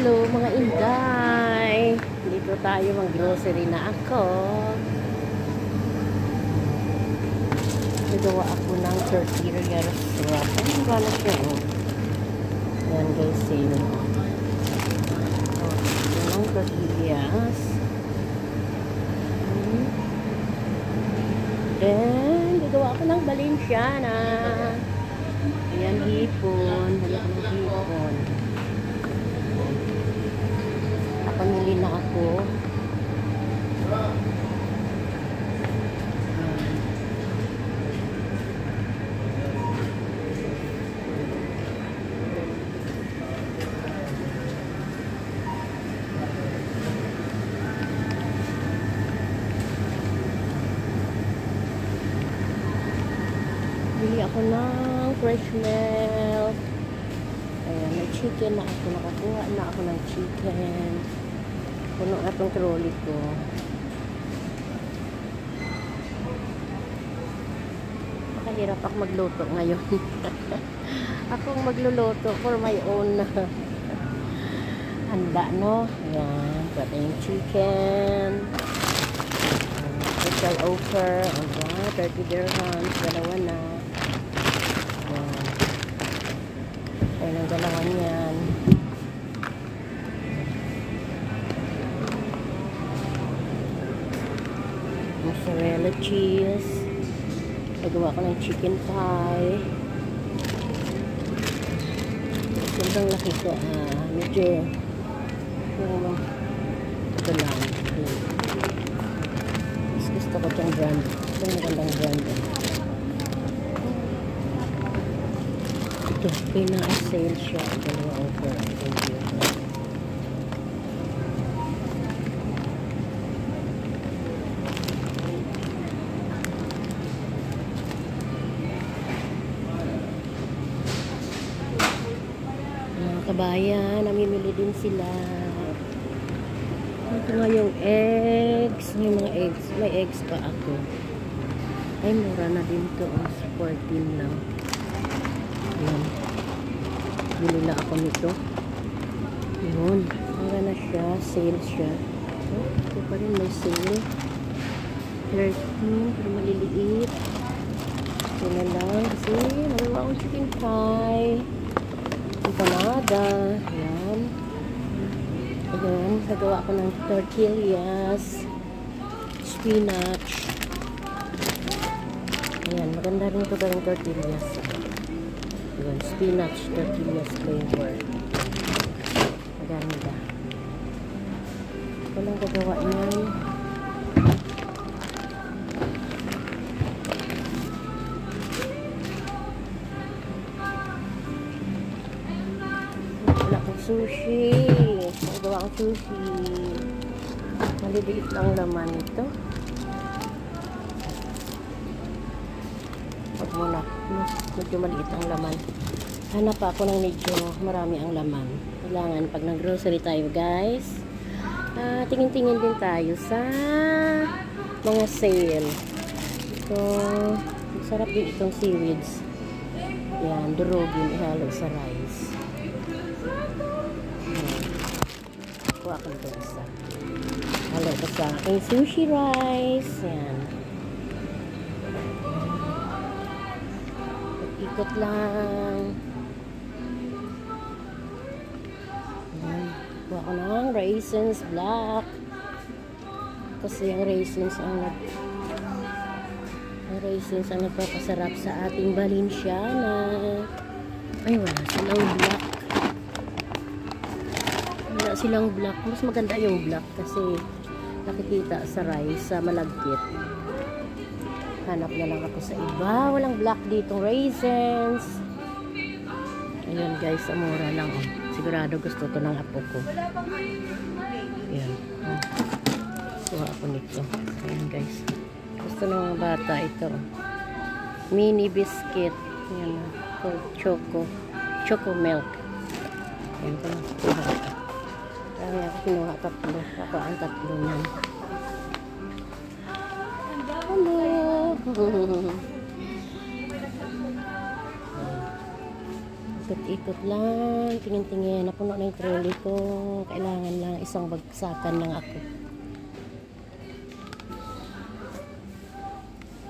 Hello mga inday. Dito tayo mag-grocery na ako. Nagawa ako ng tortilla restaurant. Ay, wala siya oh. Ayan guys, sale. Oh, ito ng tortillas. Then, nagawa ako ng Balenciana. Ayan, hipon. Hala ko ng hipon. Pamili na ako. Bili ako ng fresh milk. Ayan, may chicken na ako. Nakakuha na ako ng chicken. Puno na itong trolley ko. Nakahirap ako magluto ngayon. Akong magluluto for my own handa, no? Ayan, pati yung chicken. Special offer. Aba, 30 dirhams. Dalawa na. Ayan. Ayan ang dalawa niyan. Mozzarella cheese. Nagawa ko ng chicken pie. Sobrang laki ko. Medyo ito lang. Mas gusto ko itong brand. Itong magandang brand. Ito, pina-sale siya. Dalawa offer. Thank you. Kabayan, namimili din sila. Ito nga yung eggs. May mga eggs. May eggs pa ako. Ay, mura na din to. 14 lang. Ayan. Bili na ako nito. Yun. Mura na siya. Sale siya. Oh, ito pa rin may sale. 13. Pero maliliit. Ito na lang. Kasi nagawa akong chicken pie. Empanada. Ayan. Ayan. Nagawa ko ng tortillas. Spinach. Ayan. Maganda rin ito ng tortillas. Ayan. Spinach tortillas flavor. Maganda. Ito lang gagawa niyan. Sushi. Nagawa ang sushi. Maliliit lang laman ito. Huwag muna. Medyo maliit ang laman. Hanap pa ako ng medyo marami ang laman. Kailangan pag nag-grocery tayo guys. Tingin-tingin din tayo sa mga sale. Ito. Masarap din itong seaweeds. Yan. Durugin. Ihalo sa rice. Kuha ko ito isa. Halo ito sa aking sushi rice. Yan. Ikot lang. Yan. Kuha ko ng raisins black. Kasi yung raisins ang nagpapasarap sa ating Balenciana. Ay, wala silang black. Silang black. Mas maganda yung black kasi nakikita sa rice, sa malagkit. Hanap na lang ako sa iba. Walang black dito. Raisins. Ayan guys, amura lang. Oh. Sigurado gusto to ng apo ko. Ayan. Oh. Kuha ako nito. Ayan guys. Gusto ng mga bata ito. Mini biscuit. Ayan. Choco milk. Ayan ko lang. Kuha ito. Kaya ako kinuha tatlo. Ako ang tatlo niyan. Hello! Ikot-ikot lang. Tingin-tingin. Napuno na yung trolley ko. Kailangan lang isang bagsakan lang ako.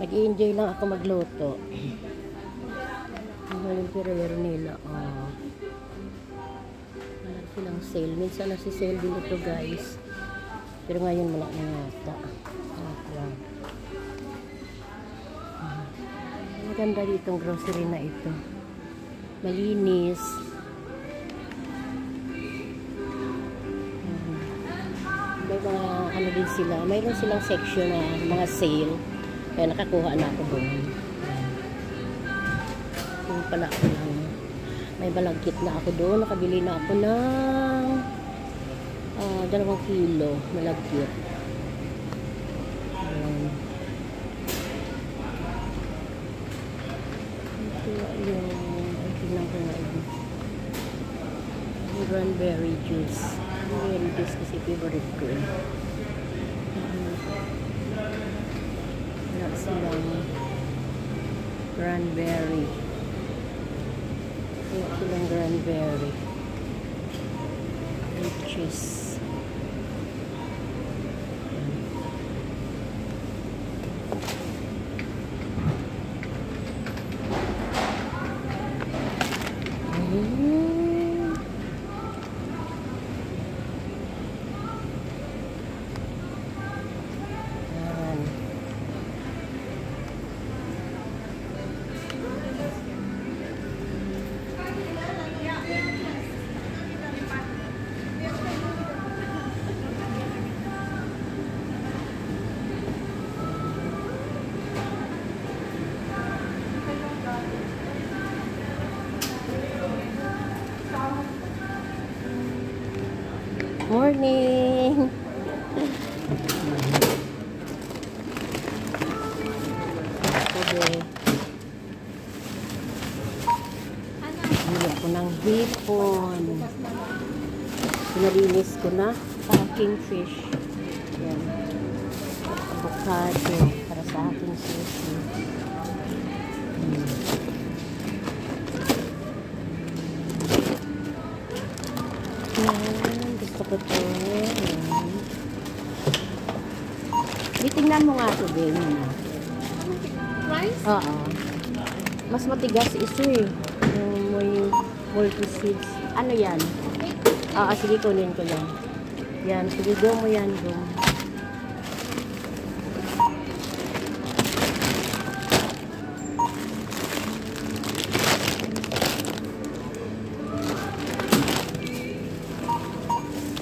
Mag-i-enjoy lang ako magluto. Ang maling pirero nila. Oh. Walang silang sale. Minsan nasi-sale din ito guys. Pero ngayon wala na yata. Wow. Maganda ditong grocery na ito. Malinis. May mga ano din sila. Mayroon silang section na mga sale. Kaya nakakuha na ako doon. Yung pala ako lang. May balagkit na ako doon. Nakabili na ako ng 2 kilo malagkit. Cranberry juice. Cranberry juice kasi favorite ko eh. Wala silang cranberry. Wala silang cranberry. Cheese. Morning! Okay. Bili ako ng hipon. Pinalinis ko na. Kingfish. Yan. Avocado. Para sa aking sushi. Gusto ko ito. Tingnan mo nga ito, Ben. Rice? Oo. Mas matigas ito eh. Yung may multi-seeds. Ano yan? Sige, kunin ko yan. Yan, sige, go mo yan, go.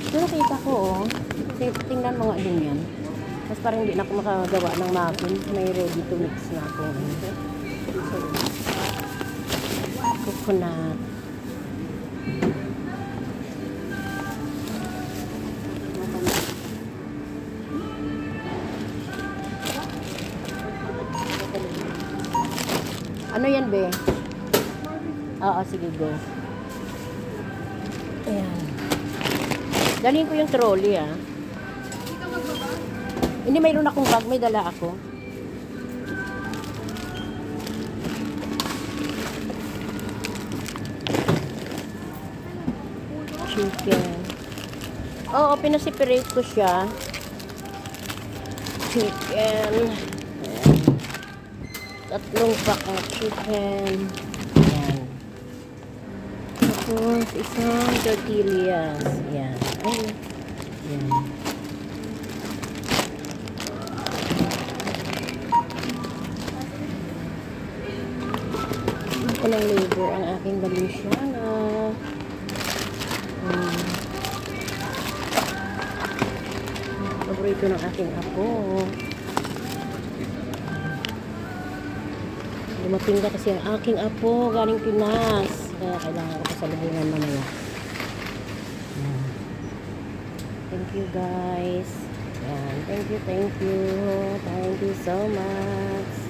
Pero kita ko, oh. Tingnan mo nga din yan. Mas parang hindi na ako makagawa ng muffin. May ready to mix na ako. So, coconut. Ano yan, be? Oo, sige, go. Ayan. Dalhin ko yung trolley, ah. Hindi, mayroon akong bag. May dala ako. Chicken. Oo, pinasiperate ko siya. Chicken. Ayan. 3 pack na chicken. Ayan. Tapos, isang tortillas. Ayan. Ayan. Ayan. Ng labor ang aking Valenciana. Paborito ng aking apo. Dumating na kasi ang aking apo galing Pinas. Kaya kailangan ko pasalubungan mamaya. Thank you guys. Thank you so much.